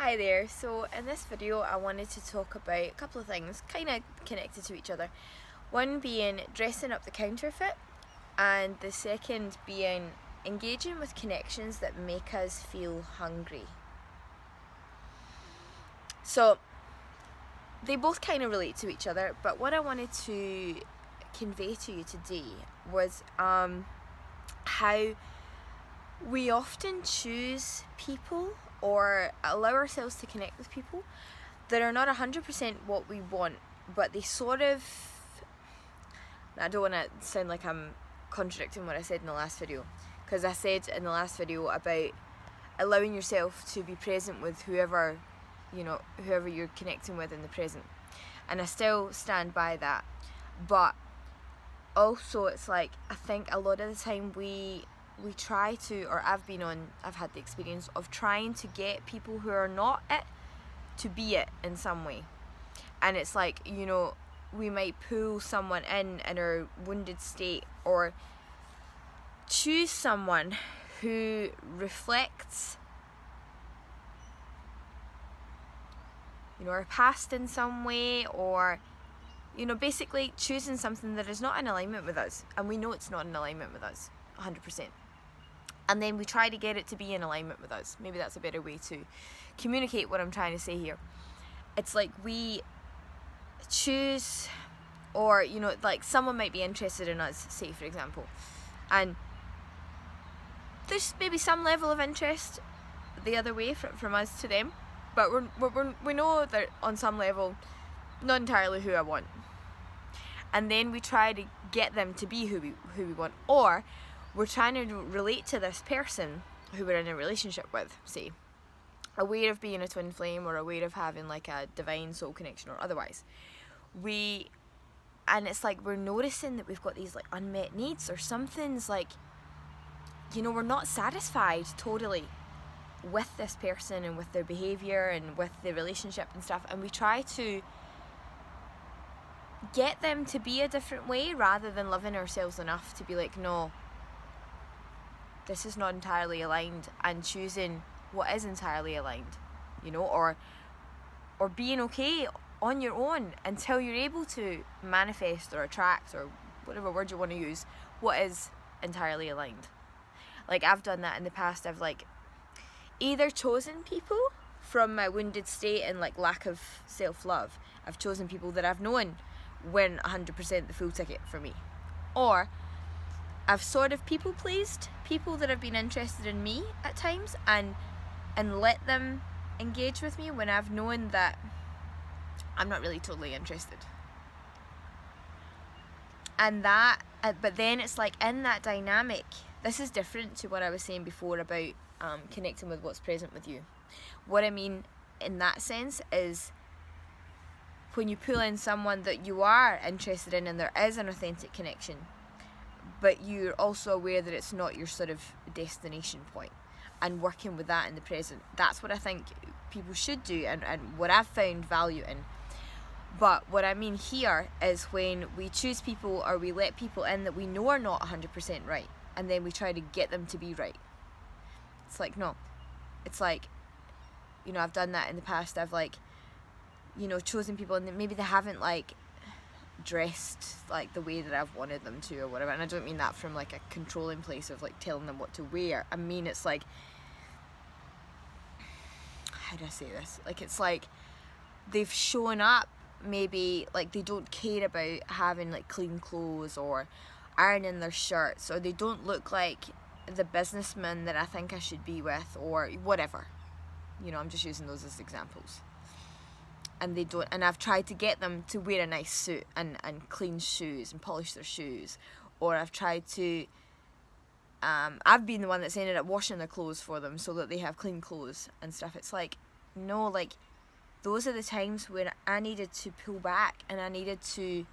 Hi there, so in this video I wanted to talk about a couple of things kind of connected to each other. One being dressing up the counterfeit, and the second being engaging with connections that make us feel hungry. So they both kind of relate to each other, but what I wanted to convey to you today was how we often choose people or allow ourselves to connect with people that are not 100% what we want, but they sort of... I don't want to sound like I'm contradicting what I said in the last video, because I said in the last video about allowing yourself to be present with whoever you're connecting with in the present, and I still stand by that. But also it's like, I think a lot of the time we try to, or I've had the experience of trying to get people who are not it to be it in some way. And it's like, we might pull someone in our wounded state, or choose someone who reflects our past in some way, or basically choosing something that is not in alignment with us, and we know it's not in alignment with us 100%. And then we try to get it to be in alignment with us. Maybe that's a better way to communicate what I'm trying to say here. It's like we choose, or like someone might be interested in us, say for example, and there's maybe some level of interest the other way from us to them, but we know that on some level not entirely who I want, and then we try to get them to be who we want, or we're trying to relate to this person who we're in a relationship with, say, aware of being a twin flame, or aware of having like a divine soul connection, or otherwise. And it's like we're noticing that we've got these like unmet needs, or something's like, we're not satisfied totally with this person and with their behaviour and with the relationship and stuff, and we try to get them to be a different way, rather than loving ourselves enough to be like, no, this is not entirely aligned, and choosing what is entirely aligned, or being okay on your own until you're able to manifest or attract, or whatever word you want to use, what is entirely aligned. Like, I've done that in the past. I've like either chosen people from my wounded state and like lack of self-love. I've chosen people that I've known win 100% the full ticket for me, or I've sort of people pleased people that have been interested in me at times, and let them engage with me when I've known that I'm not really totally interested. And that, but then it's like, in that dynamic, this is different to what I was saying before about connecting with what's present with you. What I mean in that sense is, when you pull in someone that you are interested in and there is an authentic connection, but you're also aware that it's not your sort of destination point, and working with that in the present. That's what I think people should do, and what I've found value in. But what I mean here is when we choose people, or we let people in that we know are not 100% right, and then we try to get them to be right. It's like, no. It's like, I've done that in the past. I've like, chosen people, and maybe they haven't like dressed like the way that I've wanted them to, or whatever. And I don't mean that from like a controlling place of like telling them what to wear. I mean, it's like, how do I say this? Like, it's like they've shown up, maybe like they don't care about having like clean clothes or ironing their shirts, or they don't look like the businessman that I think I should be with, or whatever. I'm just using those as examples. And they don't, and I've tried to get them to wear a nice suit and clean shoes and polish their shoes, or I've tried to I've been the one that's ended up washing their clothes for them so that they have clean clothes and stuff. It's like, no, like, those are the times when I needed to pull back, and I needed to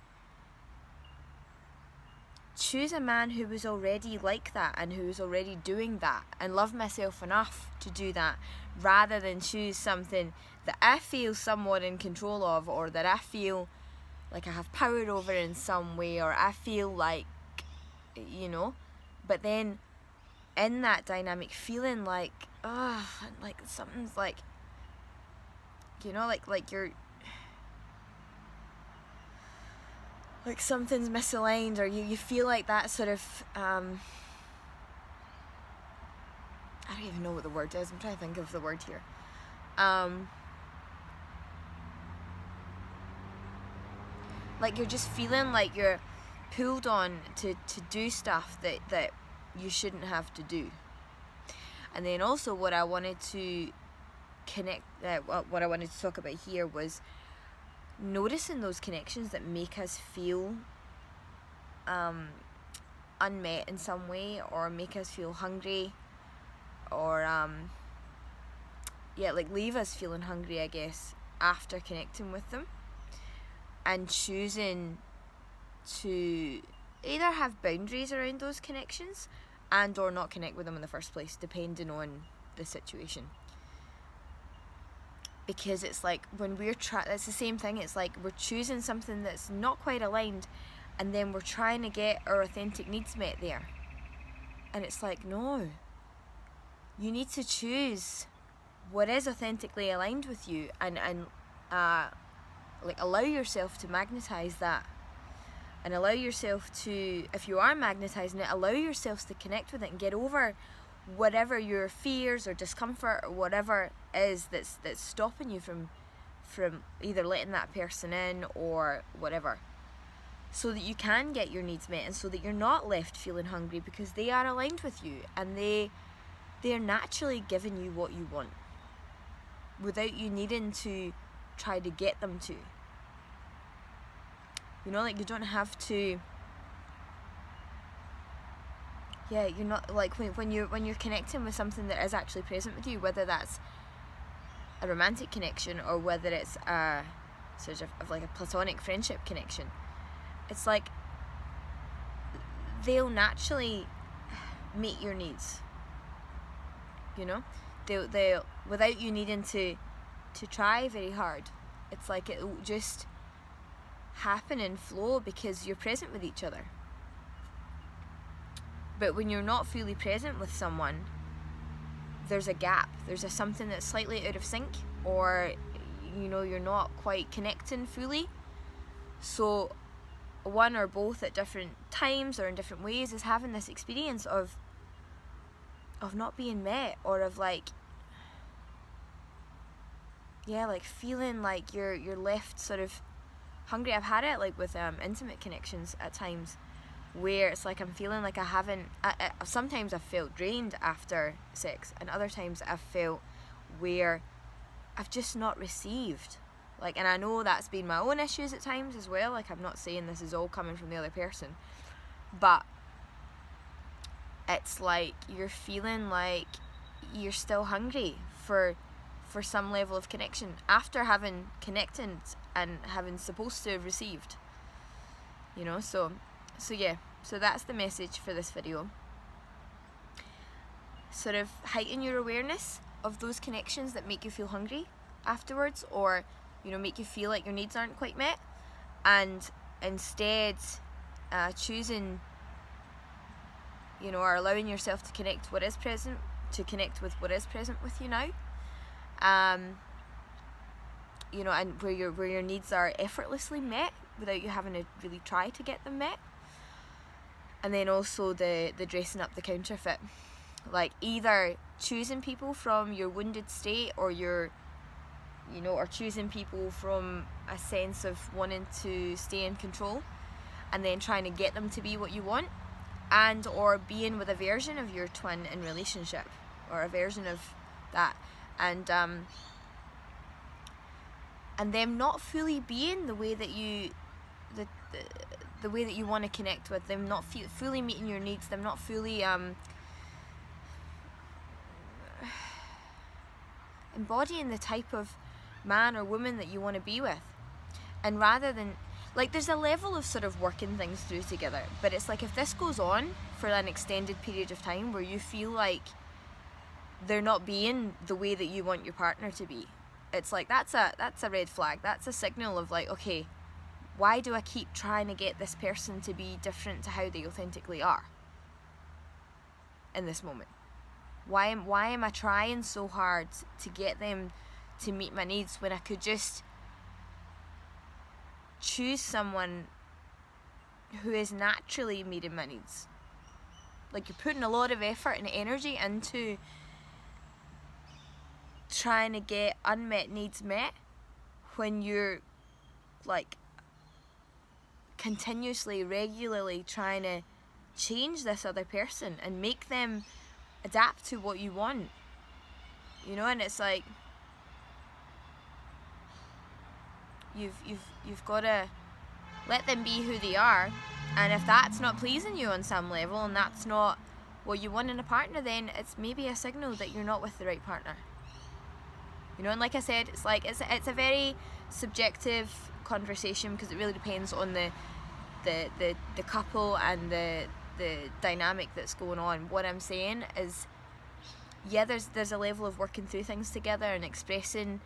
choose a man who was already like that, and who was already doing that, and love myself enough to do that, rather than choose something that I feel somewhat in control of, or that I feel like I have power over in some way, or I feel like, but then in that dynamic feeling like, like something's like you know, like you're, like something's misaligned, or you feel like that sort of, I don't even know what the word is, I'm trying to think of the word here. Like you're just feeling like you're pulled on to do stuff that you shouldn't have to do. And then also what I wanted to what I wanted to talk about here was noticing those connections that make us feel unmet in some way, or make us feel hungry, or like leave us feeling hungry, I guess, after connecting with them, and choosing to either have boundaries around those connections and or not connect with them in the first place, depending on the situation. Because it's like when we're it's the same thing, it's like we're choosing something that's not quite aligned, and then we're trying to get our authentic needs met there. And it's like, no, you need to choose what is authentically aligned with you, and like allow yourself to magnetize that, and allow yourself to, if you are magnetizing it, allow yourself to connect with it and get over whatever your fears or discomfort or whatever is that's stopping you from either letting that person in or whatever, so that you can get your needs met, and so that you're not left feeling hungry, because they are aligned with you, and they're naturally giving you what you want without you needing to try to get them to. You know, like you don't have to. Yeah, you're not like when you're connecting with something that is actually present with you, whether that's a romantic connection or whether it's a sort of like a platonic friendship connection. It's like they'll naturally meet your needs. You know, they'll without you needing to try very hard. It's like it'll just happen and flow because you're present with each other. But when you're not fully present with someone, there's a gap. There's something that's slightly out of sync, or you know, you're not quite connecting fully. So one or both at different times or in different ways is having this experience of not being met, or of like, yeah, like feeling like you're left sort of hungry. I've had it like with intimate connections at times, where it's like I'm feeling like sometimes I've felt drained after sex, and other times I've felt where I've just not received. Like, and I know that's been my own issues at times as well. Like, I'm not saying this is all coming from the other person, but it's like you're feeling like you're still hungry for some level of connection after having connected and having supposed to have received. You know, so yeah, so that's the message for this video. Sort of heighten your awareness of those connections that make you feel hungry afterwards, or you know, make you feel like your needs aren't quite met, and instead choosing, you know, or allowing yourself to connect with what is present with you now. You know, and where your needs are effortlessly met without you having to really try to get them met. And then also the dressing up the counterfeit, like either choosing people from your wounded state, or or choosing people from a sense of wanting to stay in control and then trying to get them to be what you want, and or being with a version of your twin in relationship, or a version of that, and them not fully being the way that you the way that you want to connect with them, not fully meeting your needs, them not fully embodying the type of man or woman that you want to be with. And rather than, like, there's a level of sort of working things through together, but it's like if this goes on for an extended period of time where you feel like they're not being the way that you want your partner to be, it's like that's a red flag. That's a signal of like, okay, why do I keep trying to get this person to be different to how they authentically are in this moment? Why am I trying so hard to get them to meet my needs, when I could just choose someone who is naturally meeting my needs. Like, you're putting a lot of effort and energy into trying to get unmet needs met when you're like continuously, regularly trying to change this other person and make them adapt to what you want, you know. And it's like you've got to let them be who they are, and if that's not pleasing you on some level and that's not what you want in a partner, then it's maybe a signal that you're not with the right partner, you know. And like I said, it's like it's a very subjective conversation, because it really depends on the couple and the dynamic that's going on. What I'm saying is, yeah, there's a level of working through things together and expressing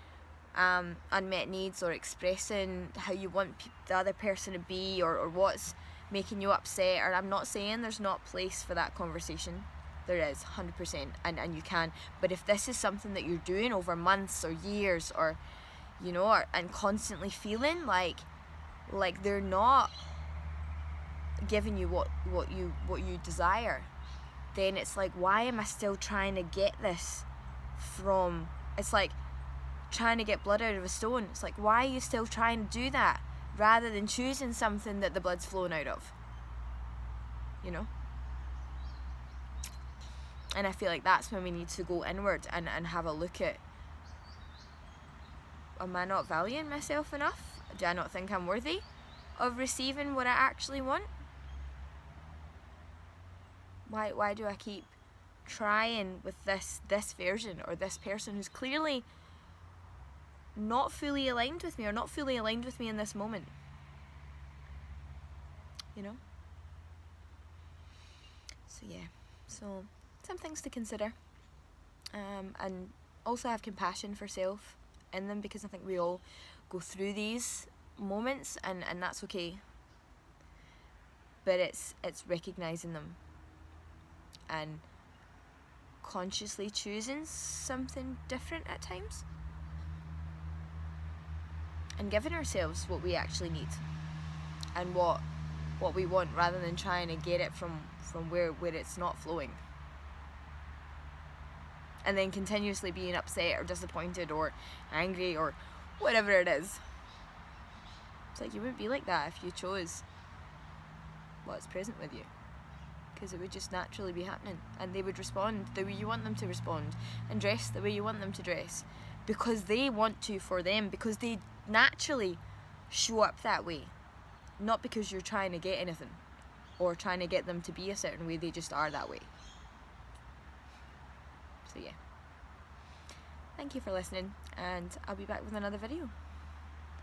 unmet needs, or expressing how you want the other person to be, or what's making you upset. Or I'm not saying there's not place for that conversation. There is, 100%, and you can. But if this is something that you're doing over months or years, or you know, and constantly feeling like they're not giving you what you desire, then it's like, why am I still trying to get this from? It's like trying to get blood out of a stone. It's like, why are you still trying to do that rather than choosing something that the blood's flowing out of, you know? And I feel like that's when we need to go inward and have a look at, am I not valuing myself enough? Do I not think I'm worthy of receiving what I actually want? Why do I keep trying with this version, or this person who's clearly not fully aligned with me, or not fully aligned with me in this moment, you know? So yeah, so some things to consider, and also have compassion for self in them, because I think we all go through these moments, and that's okay. But it's recognizing them and consciously choosing something different at times, and giving ourselves what we actually need and what we want, rather than trying to get it from where it's not flowing, and then continuously being upset or disappointed or angry or whatever it is. It's like, you wouldn't be like that if you chose what's present with you, because it would just naturally be happening, and they would respond the way you want them to respond, and dress the way you want them to dress, because they want to, for them, because they naturally show up that way, not because you're trying to get anything or trying to get them to be a certain way. They just are that way. So yeah, thank you for listening, and I'll be back with another video.